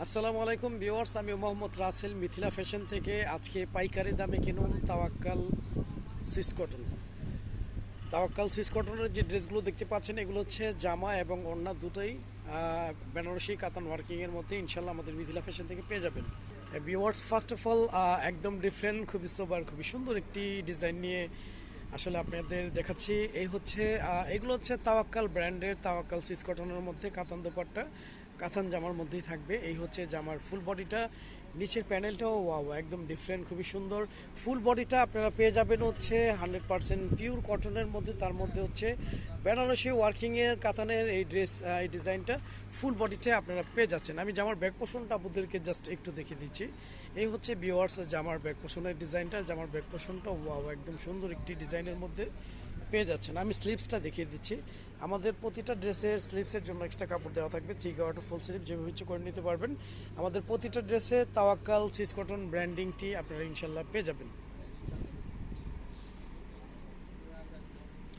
আসসালামু আলাইকুম ভিউয়ার্স, আমি মোহাম্মদ রাসেল মিথিলা ফ্যাশন থেকে। আজকে পাইকারি দামে কিনুন তাওয়াক্কাল সুইস কটন। তাওয়াক্কাল সুইস কটনের যে ড্রেসগুলো দেখতে পাচ্ছেন, এগুলো হচ্ছে জামা এবং ওড়না দুটোই বেনারসি কাতান ওয়ার্কিংয়ের মধ্যে ইনশাল্লাহ আমাদের মিথিলা ফ্যাশন থেকে পেয়ে যাবেন। ভিউয়ার্স, ফার্স্ট অফ অল একদম ডিফারেন্ট, খুবই সোবার, খুবই সুন্দর একটি ডিজাইন নিয়ে আসলে আপনাদের দেখাচ্ছি। এগুলো হচ্ছে তাওয়াক্কাল ব্র্যান্ডের তাওয়াক্কাল সুইস কটনের মধ্যে কাতান দোপাট্টা, কাতান জামার মধ্যেই থাকবে। এই হচ্ছে জামার ফুল বডিটা, নিচের প্যানেলটাও ওয়াও একদম ডিফারেন্ট, খুবই সুন্দর। ফুল বডিটা আপনারা পেয়ে যাবেন হচ্ছে 100% পিওর কটনের মধ্যে, তার মধ্যে হচ্ছে বেনারসি ওয়ার্কিংয়ের কাতানের এই ডিজাইনটা ফুল বডিতে আপনারা পেয়ে যাচ্ছেন। আমি জামার ব্যাক পোর্শনটা আপনাদেরকে জাস্ট একটু দেখিয়ে দিচ্ছি। এই হচ্ছে ভিউয়ার্স জামার ব্যাক পোর্শনের ডিজাইনটা। জামার ব্যাক পোর্শনটা ওয়াও একদম সুন্দর একটি ডিজাইনের মধ্যে পেয়ে যাচ্ছেন। আমি স্লিভসটা দেখিয়ে দিচ্ছি। আমাদের প্রতিটা ড্রেসের স্লিভসের জন্য এক্সট্রা কাপড় দেওয়া থাকবে, 3 টু ফুল স্লিভ যেভাবে ইচ্ছে করে নিতে পারবেন। আমাদের প্রতিটা ড্রেসে তাওয়াক্কাল সুইস কটন ব্র্যান্ডিংটি আপনারা ইনশাল্লাহ পেয়ে যাবেন।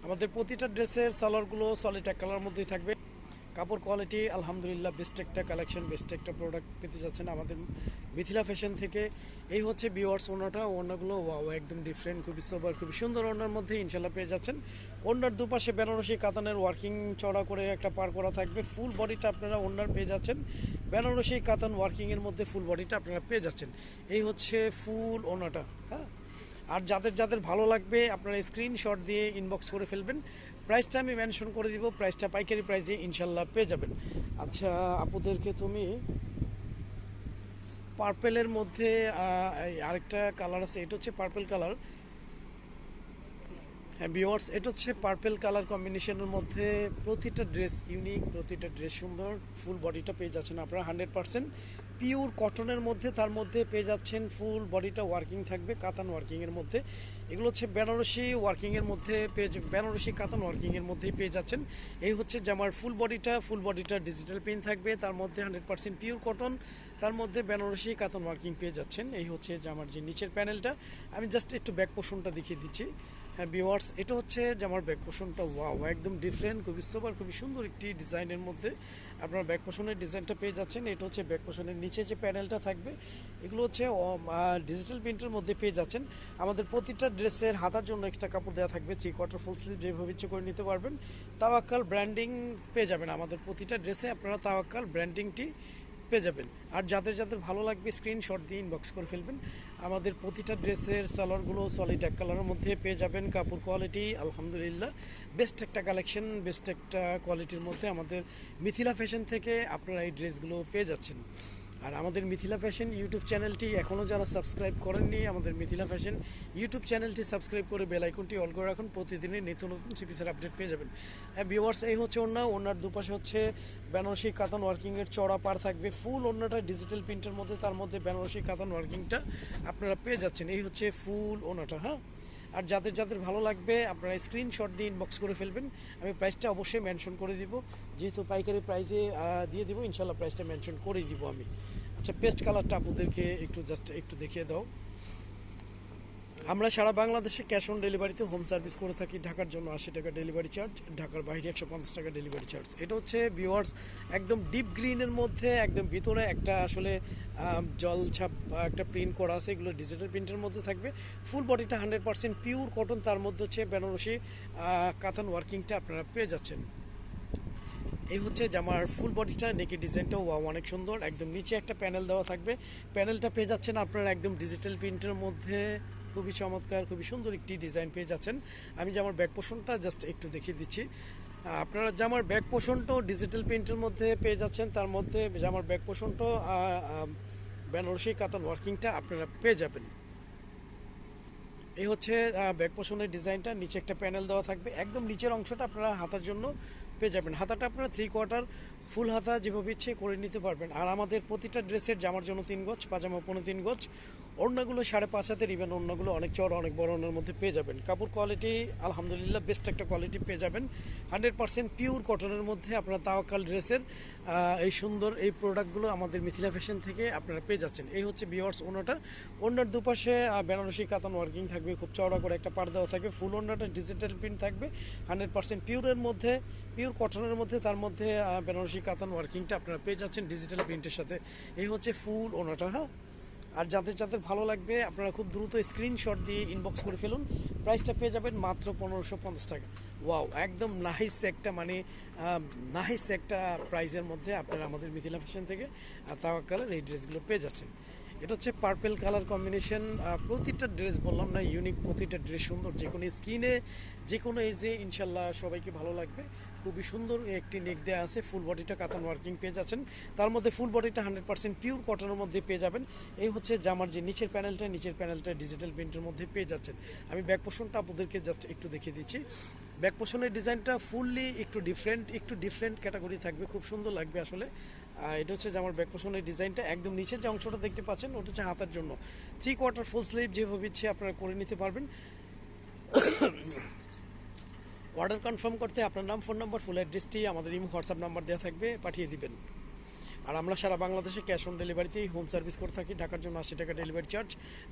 আমাদের প্রতিটা ড্রেসের সালোয়ারগুলো সলিড এক কালার মধ্যেই থাকবে। কাপড় কোয়ালিটি আলহামদুলিল্লাহ বেস্ট একটা কালেকশন, বেস্ট একটা প্রোডাক্ট পেতে যাচ্ছেন আমাদের মিথিলা ফ্যাশন থেকে। এই হচ্ছে ভিউয়ার্স ওড়নাগুলো ওয়াও একদম ডিফারেন্ট, খুবই সোবার, খুবই সুন্দর। ওড়নার মধ্যে ইনশাল্লাহ পেয়ে যাচ্ছেন। ওড়নার দুপাশে বেনারসি কাতানের ওয়ার্কিং চড়া করে একটা পার করা থাকবে। ফুল বডিটা আপনারা ওড়নার পেয়ে যাচ্ছেন, বেনারসি কাতান ওয়ার্কিংয়ের মধ্যে ফুল বডিটা আপনারা পেয়ে যাচ্ছেন। এই হচ্ছে ফুল ওড়নাটা। হ্যাঁ, আর যাদের যাদের ভালো লাগবে আপনারা স্ক্রিনশট দিয়ে ইনবক্স করে ফেলবেন। প্রাইসটা আমি মেনশন করে দিব, প্রাইসটা পাইকারি প্রাইসে ইনশাল্লাহ পেয়ে যাবেন। আচ্ছা আপুদেরকে তুমি পার্পেলের মধ্যে আরেকটা কালার আছে, এটা হচ্ছে পার্পেল কালার। হ্যাঁ ভিউয়ার্স, এটা হচ্ছে পার্পেল কালার কম্বিনেশনের মধ্যে প্রতিটা ড্রেস ইউনিক, প্রতিটা ড্রেস সুন্দর। ফুল বডিটা পেয়ে যাচ্ছেন আপনারা 100% পিওর কটনের মধ্যে, তার মধ্যে পেয়ে যাচ্ছেন ফুল বডিটা ওয়ার্কিং থাকবে কাতান ওয়ার্কিংয়ের মধ্যে। এগুলো হচ্ছে বেনারসি ওয়ার্কিংয়ের মধ্যে বেনারসি কাতান ওয়ার্কিংয়ের মধ্যেই পেয়ে যাচ্ছেন। এই হচ্ছে জামার ফুল বডিটা ডিজিটাল প্রিন্ট থাকবে, তার মধ্যে 100% পিওর কটন, তার মধ্যে বেনারসি কাতান ওয়ার্কিং পেয়ে যাচ্ছেন। এই হচ্ছে জামার যে নিচের প্যানেলটা। আমি জাস্ট একটু ব্যাক পোর্শনটা দেখিয়ে দিচ্ছি। হ্যাঁ ভিউয়ার্স, এটা হচ্ছে জামার ব্যাক পোর্শনটা ওয়াও একদম ডিফারেন্ট, খুবই সোবার, খুবই সুন্দর একটি ডিজাইনের মধ্যে আপনার ব্যাক পোর্শনের ডিজাইনটা পেয়ে যাচ্ছেন। এটা হচ্ছে ব্যাক পোর্শনের নিচে যে প্যানেলটা থাকবে, এগুলো হচ্ছে ডিজিটাল প্রিন্টের মধ্যে পেয়ে যাচ্ছেন। আমাদের প্রতিটা ড্রেসের হাতার জন্য এক্সট্রা কাপড় দেওয়া থাকবে, 3 ফুল স্লিভ যেভাবে ইচ্ছে করে নিতে পারবেন। তাওয়াক্কাল ব্র্যান্ডিং পেয়ে যাবেন আমাদের প্রতিটা ড্রেসে, আপনারা তাওয়াক্কাল ব্র্যান্ডিংটি পেয়ে যাবেন। আর যাদের যাদের ভালো লাগবে স্ক্রিনশট দিয়ে ইনবক্স করে ফেলবেন। আমাদের প্রতিটা ড্রেসের সালোয়ারগুলো সলিড এক কালারের মধ্যে পেয়ে যাবেন। কাপড় কোয়ালিটি আলহামদুলিল্লাহ বেস্ট একটা কালেকশন, বেস্ট একটা কোয়ালিটির মধ্যে আমাদের মিথিলা ফ্যাশন থেকে আপনারা এই ড্রেসগুলো পেয়ে যাচ্ছেন। আর আমাদের মিথিলা ফ্যাশন ইউটিউব চ্যানেলটি এখনও যারা সাবস্ক্রাইব করেননি, আমাদের মিথিলা ফ্যাশন ইউটিউব চ্যানেলটি সাবস্ক্রাইব করে বেল আইকনটি অল করে রাখুন, প্রতিদিনই নিত্য নতুন সিপিসের আপডেট পেয়ে যাবেন। হ্যাঁ ভিউয়ার্স, এই হচ্ছে ওনার দুপাশে হচ্ছে বেনারসি কাতান ওয়ার্কিংয়ের চড়া পার থাকবে। ফুল ওনাটা ডিজিটাল প্রিন্টের মধ্যে, তার মধ্যে বেনারসি কাতান ওয়ার্কিংটা আপনারা পেয়ে যাচ্ছেন। এই হচ্ছে ফুল ওনাটা। হ্যাঁ, আর যাদের যাদের ভালো লাগবে আপনারা স্ক্রিনশট দিয়ে ইনবক্স করে ফেলবেন। আমি প্রাইসটা অবশ্যই মেনশন করে দিব, যেহেতু পাইকারি প্রাইসে দিয়ে দিব ইনশাল্লাহ, প্রাইসটা মেনশন করেই দিব আমি। আচ্ছা, পেস্ট কালারটা আপনাদেরকে একটু দেখিয়ে দাও। আমরা সারা বাংলাদেশে ক্যাশ অন ডেলিভারিতে হোম সার্ভিস করে থাকি। ঢাকার জন্য 80 টাকা ডেলিভারি চার্জ, ঢাকার বাইরে 150 টাকা ডেলিভারি চার্জ। এটা হচ্ছে ভিউয়ার্স একদম ডিপ গ্রিনের মধ্যে, একদম ভিতরে একটা আসলে জল ছাপ একটা প্রিন্ট করা আছে, এগুলো ডিজিটাল প্রিন্টের মধ্যে থাকবে। ফুল বডিটা 100% পিওর কটন, তার মধ্যে হচ্ছে বেনারসি কাতান ওয়ার্কিংটা আপনারা পেয়ে যাচ্ছেন। এই হচ্ছে জামার ফুল বডিটা, নেকের ডিজাইনটাও অনেক সুন্দর। একদম নিচে একটা প্যানেল দেওয়া থাকবে, প্যানেলটা পেয়ে যাচ্ছেন আপনারা একদম ডিজিটাল প্রিন্টের মধ্যে, খুবই চমৎকার, খুবই সুন্দর একটি ডিজাইন পেয়ে যাচ্ছেন। আমি জামার ব্যাক পোর্শনটা জাস্ট একটু দেখিয়ে দিচ্ছি। আপনারা জামার ব্যাক পোর্শনটাও ডিজিটাল প্রিন্টের মধ্যে পেয়ে যাচ্ছেন, তার মধ্যে জামার ব্যাক পোর্শনটাও বেনারসি কাতান ওয়ার্কিংটা আপনারা পেয়ে যাবেন। এই হচ্ছে ব্যাক পোর্শনের ডিজাইনটা, নিচে একটা প্যানেল দেওয়া থাকবে। একদম নিচের অংশটা আপনারা হাতার জন্য পেয়ে যাবেন। হাতাটা আপনারা 3/4 ফুল হাতা যেভাবে ইচ্ছে করে নিতে পারবেন। আর আমাদের প্রতিটা ড্রেসের জামার জন্য 3 গজ, পাজামা 3.5 গজ, ওড়নাগুলো 5.5 হাতের, ইভেন ওড়নাগুলো অনেক চড়া অনেক বড় ওড়নার মধ্যে পেয়ে যাবেন। কাপড় কোয়ালিটি আলহামদুলিল্লাহ বেস্ট একটা কোয়ালিটি পেয়ে যাবেন। 100% পিওর কটনের মধ্যে আপনারা তাওয়াক্কাল ড্রেসের এই সুন্দর এই প্রোডাক্টগুলো আমাদের মিথিলা ফ্যাশন থেকে আপনারা পেয়ে যাচ্ছেন। এই হচ্ছে ভিউয়ার্স ওড়নার দুপাশে বেনারসি কাতান ওয়ার্কিং থাকবে, খুব চওড়া করে একটা পাড় দেওয়া থাকবে। ফুল ওড়নাটা ডিজিটাল প্রিন্ট থাকবে, 100% পিওরের মধ্যে, পিওর পিওর কটনের মধ্যে, তার মধ্যে বেনারসি কাতান ওয়ার্কিংটা আপনারা পেয়ে যাচ্ছেন ডিজিটাল প্রিন্টের সাথে। এই হচ্ছে ফুল ওনাটা, হ্যাঁ। আর যাদের যাদের ভালো লাগবে আপনারা খুব দ্রুত স্ক্রিনশট দিয়ে ইনবক্স করে ফেলুন। প্রাইসটা পেয়ে যাবেন মাত্র 1550 টাকা। ওয়াও, একদম নাইস একটা মানে নাইস একটা প্রাইসের মধ্যে আপনারা আমাদের মিথিলা ফ্যাশন থেকে তাওয়াক্কালের এই ড্রেসগুলো পেয়ে যাচ্ছেন। এটা হচ্ছে পার্পেল কালার কম্বিনেশন। প্রতিটা ড্রেস বললাম না ইউনিক, প্রতিটা ড্রেস সুন্দর, যে কোনো স্কিনে যে কোনো এজে ইনশাল্লাহ সবাইকে ভালো লাগবে। খুবই সুন্দর একটি নেক দেওয়া আছে, ফুল বডিটা কাতান ওয়ার্কিং পেয়ে যাচ্ছেন। তার মধ্যে ফুল বডিটা 100% পিওর কটনের মধ্যে পেয়ে যাবেন। এই হচ্ছে জামার যে নিচের প্যানেলটা ডিজিটাল প্রিন্টের মধ্যে পেয়ে যাচ্ছেন। আমি ব্যাক পোর্শনটা আপনাদেরকে জাস্ট একটু দেখিয়ে দিচ্ছি। ব্যাক পোর্শনের ডিজাইনটা ফুললি একটু ডিফারেন্ট ক্যাটাগরি থাকবে, খুব সুন্দর লাগবে আসলে। এটা হচ্ছে যে আমার ব্যাক পোর্শনের ডিজাইনটা একদম নিচের যে অংশটা দেখতে পাচ্ছেন ওটা হচ্ছে হাতার জন্য 3/4 ফুল স্লিভ, যেভাবে ইচ্ছে আপনারা করে নিতে পারবেন। অর্ডার কনফার্ম করতে আপনার নাম, ফোন নাম্বার, ফুল অ্যাড্রেসটি আমাদের ইমো হোয়াটসঅ্যাপ নাম্বার দেওয়া থাকবে, পাঠিয়ে দিবেন। আর আমরা সারা বাংলাদেশে ক্যাশ অন ডেলিভারিতেই হোম সার্ভিস করে থাকি। ঢাকার জন্য 80 টাকা ডেলিভারি চার্জ,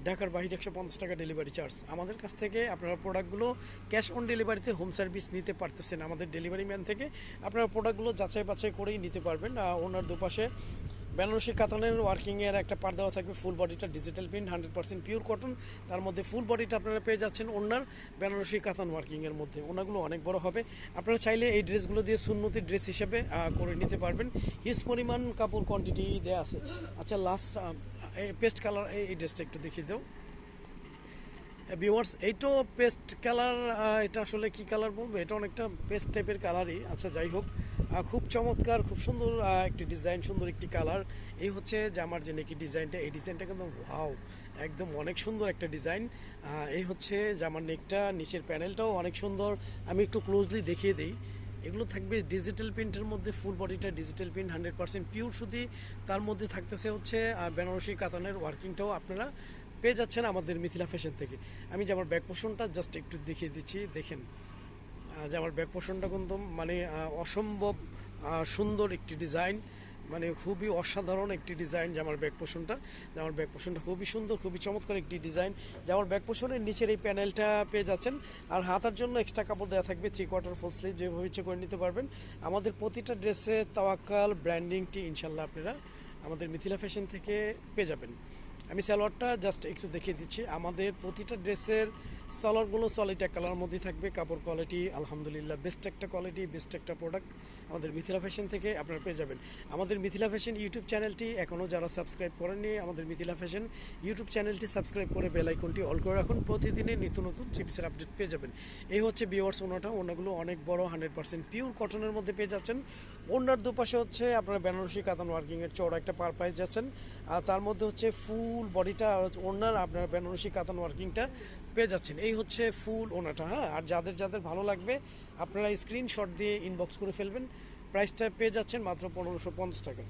ঢাকার বাইরে 150 টাকা ডেলিভারি চার্জ। আমাদের কাছ থেকে আপনারা প্রোডাক্টগুলো ক্যাশ অন ডেলিভারিতে হোম সার্ভিস নিতে পারতেছেন আমাদের ডেলিভারি ম্যান থেকে। আপনারা প্রোডাক্টগুলো যাচাই বাছাই করেই নিতে পারবেন। ওনার দুপাশে বেনারসি কাতানের ওয়ার্কিংয়ের একটা পার্ট দেওয়া থাকবে। ফুল বডিটা ডিজিটাল প্রিন্ট 100% পিওর কটন, তার মধ্যে ফুল বডিটা আপনারা পেয়ে যাচ্ছেন ওনার বেনারসি কাতান ওয়ার্কিংয়ের মধ্যে। ওনাগুলো অনেক বড় হবে, আপনারা চাইলে এই ড্রেসগুলো দিয়ে সুন্নতি ড্রেস হিসেবে করে নিতে পারবেন। হিউজ পরিমাণ কাপড় কোয়ান্টিটি দেওয়া আছে। আচ্ছা, লাস্ট পেস্ট কালার এই ড্রেসটা একটু দেখিয়ে দাও ভিউয়ার্স। এইটাও পেস্ট কালার, এটা আসলে কি কালার বলবো, এটা অনেকটা পেস্ট টাইপের কালারই। আচ্ছা যাই হোক, খুব চমৎকার, খুব সুন্দর একটি ডিজাইন, সুন্দর একটি কালার। এই হচ্ছে যে আমার যে নাকি ডিজাইনটা, এই ডিজাইনটা কিন্তু ওয়াও, একদম অনেক সুন্দর একটা ডিজাইন। এই হচ্ছে জামার নেকটা, নিচের প্যানেলটাও অনেক সুন্দর। আমি একটু ক্লোজলি দেখিয়ে দিই। এগুলো থাকবে ডিজিটাল প্রিন্টের মধ্যে, ফুল বডিটা ডিজিটাল প্রিন্ট 100% পিওর সুতি। তার মধ্যে থাকতেছে হচ্ছে বেনারসি কাতানের ওয়ার্কিংটাও আপনারা পেয়ে যাচ্ছেন আমাদের মিথিলা ফ্যাশন থেকে। আমি যে আমার ব্যাক পোর্শনটা জাস্ট একটু দেখিয়ে দিচ্ছি, দেখেন যে আমার ব্যাক পোর্শনটা কিন্তু মানে অসম্ভব সুন্দর একটি ডিজাইন, মানে খুবই অসাধারণ একটি ডিজাইন। যে আমার ব্যাক পোর্শনটা খুবই সুন্দর, খুবই চমৎকার একটি ডিজাইন। যে আমার ব্যাক পোর্শনের নিচের এই প্যানেলটা পেয়ে যাচ্ছেন। আর হাতার জন্য এক্সট্রা কাপড় দেওয়া থাকবে 3/4 ফুল স্লিভ, যেভাবে ইচ্ছে করে নিতে পারবেন। আমাদের প্রতিটা ড্রেসে তাওয়াক্কাল ব্র্যান্ডিংটি ইনশাল্লাহ আপনারা আমাদের মিথিলা ফ্যাশন থেকে পেয়ে যাবেন। আমি সালোয়ারটা জাস্ট একটু দেখিয়ে দিচ্ছি। আমাদের প্রতিটা ড্রেসের সালোয়ারগুলো সলিড এক কালার মধ্যেই থাকবে। কাপড় কোয়ালিটি আলহামদুলিল্লাহ বেস্ট একটা কোয়ালিটি, বেস্ট একটা প্রোডাক্ট আমাদের মিথিলা ফ্যাশন থেকে আপনারা পেয়ে যাবেন। আমাদের মিথিলা ফ্যাশন ইউটিউব চ্যানেলটি এখনও যারা সাবস্ক্রাইব করেননি, আমাদের মিথিলা ফ্যাশন ইউটিউব চ্যানেলটি সাবস্ক্রাইব করে বেল আইকনটি অল করে রাখুন। প্রতিদিনের নিত্য নতুন চিপসের আপডেট পেয়ে যাবেন। এই হচ্ছে ভিউয়ার্স ওনাগুলো অনেক বড়, 100% পিওর কটনের মধ্যে পেয়ে যাচ্ছেন। ওনার দুপাশে হচ্ছে আপনারা বেনারসি কাতান ওয়ার্কিংয়ের চওড়া একটা পার পেয়ে যাচ্ছেন। আর তার মধ্যে হচ্ছে ফুল বডিটা ওনার আপনার বেনারসি কাতান ওয়ার্কিংটা পেয়ে যাচ্ছেন। এই হচ্ছে ফুল ওনাটা, হ্যাঁ। আর যাদের যাদের ভালো লাগবে আপনারা স্ক্রিনশট দিয়ে ইনবক্স করে ফেলবেন। প্রাইসটা পেয়ে যাচ্ছেন মাত্র 1550 টাকা।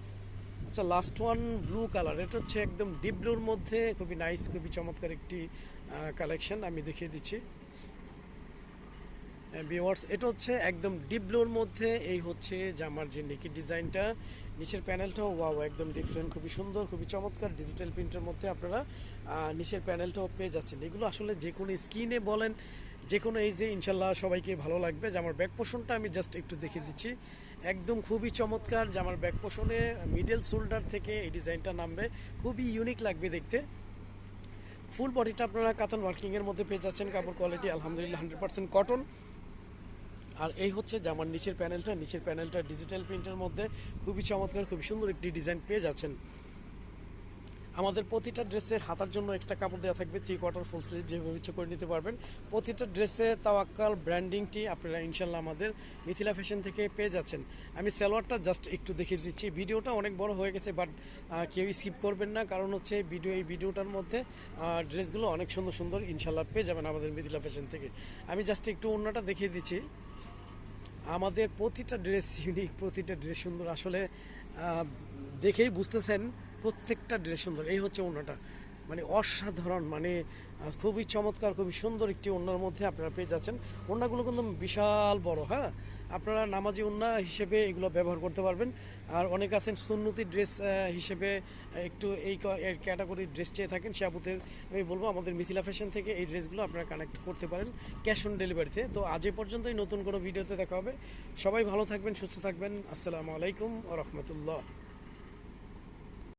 আচ্ছা, লাস্ট ওয়ান ব্লু কালার, এটা হচ্ছে একদম ডিপ ব্লুর মধ্যে খুবই নাইস, খুবই চমৎকার একটি কালেকশন। আমি দেখিয়ে দিচ্ছি ভিউয়ার্স, এটা হচ্ছে একদম ডিপ ব্লুর মধ্যে। এই হচ্ছে জামার যে নেকি ডিজাইনটা, নিচের প্যানেলটাও ওয়াও একদম ডিফারেন্ট, খুবই সুন্দর, খুবই চমৎকার ডিজিটাল প্রিন্টের মধ্যে আপনারা নিচের প্যানেলটাও পেয়ে যাচ্ছেন। এগুলো আসলে যে কোনো স্কিনে বলেন, যে কোনো এইজে ইনশাল্লাহ সবাইকে ভালো লাগবে। জামার ব্যাক পোর্শনটা আমি জাস্ট একটু দেখিয়ে দিচ্ছি, একদম খুবই চমৎকার। জামার ব্যাক পোর্শনে মিডল শোল্ডার থেকে এই ডিজাইনটা নামবে, খুবই ইউনিক লাগবে দেখতে। ফুল বডিটা আপনারা কাতান ওয়ার্কিংয়ের মধ্যে পেয়ে যাচ্ছেন। কাপড় কোয়ালিটি আলহামদুলিল্লাহ 100% কটন। আর এই হচ্ছে জামার নিচের প্যানেলটা ডিজিটাল প্রিন্টের মধ্যে খুবই চমৎকার, খুবই সুন্দর একটি ডিজাইন পেয়ে যাচ্ছেন। আমাদের প্রতিটা ড্রেসের হাতার জন্য এক্সট্রা কাপড় দেওয়া থাকবে 3/4 ফুল স্লিভ, যেভাবে ইচ্ছে করে নিতে পারবেন। প্রতিটা ড্রেসে তাওয়াক্কাল ব্র্যান্ডিংটি আপনারা ইনশাল্লাহ আমাদের মিথিলা ফ্যাশন থেকে পেয়ে যাচ্ছেন। আমি সালোয়ারটা জাস্ট একটু দেখিয়ে দিচ্ছি। ভিডিওটা অনেক বড় হয়ে গেছে, বাট কেউ স্কিপ করবেন না, কারণ হচ্ছে এই ভিডিওটার মধ্যে ড্রেসগুলো অনেক সুন্দর সুন্দর ইনশাল্লাহ পেয়ে যাবেন আমাদের মিথিলা ফ্যাশন থেকে। আমি জাস্ট একটু অন্যটা দেখিয়ে দিচ্ছি। আমাদের প্রতিটা ড্রেস ইউনিক, প্রতিটা ড্রেস সুন্দর, আসলে দেখেই বুঝতেছেন প্রত্যেকটা ড্রেস সুন্দর। এই হচ্ছে ওড়নাটা, মানে অসাধারণ, মানে খুবই চমৎকার, খুবই সুন্দর একটি ওড়নার মধ্যে আপনারা পেয়ে যাচ্ছেন। ওড়নাগুলো কিন্তু বিশাল বড়, হ্যাঁ, আপনারা নামাজি উন্না হিসেবে এগুলো ব্যবহার করতে পারবেন। আর অনেক আছেন সুন্নতি ড্রেস হিসেবে একটু এই ক্যাটাগরির ড্রেস চেয়ে থাকেন, সে আপুদের আমি বলবো আমাদের মিথিলা ফ্যাশন থেকে এই ড্রেসগুলো আপনারা কানেক্ট করতে পারেন ক্যাশ অন ডেলিভারিতে। তো আজ এ পর্যন্তই, নতুন কোনো ভিডিওতে দেখা হবে। সবাই ভালো থাকবেন, সুস্থ থাকবেন। আসসালামু আলাইকুম ওয়া রাহমাতুল্লাহ।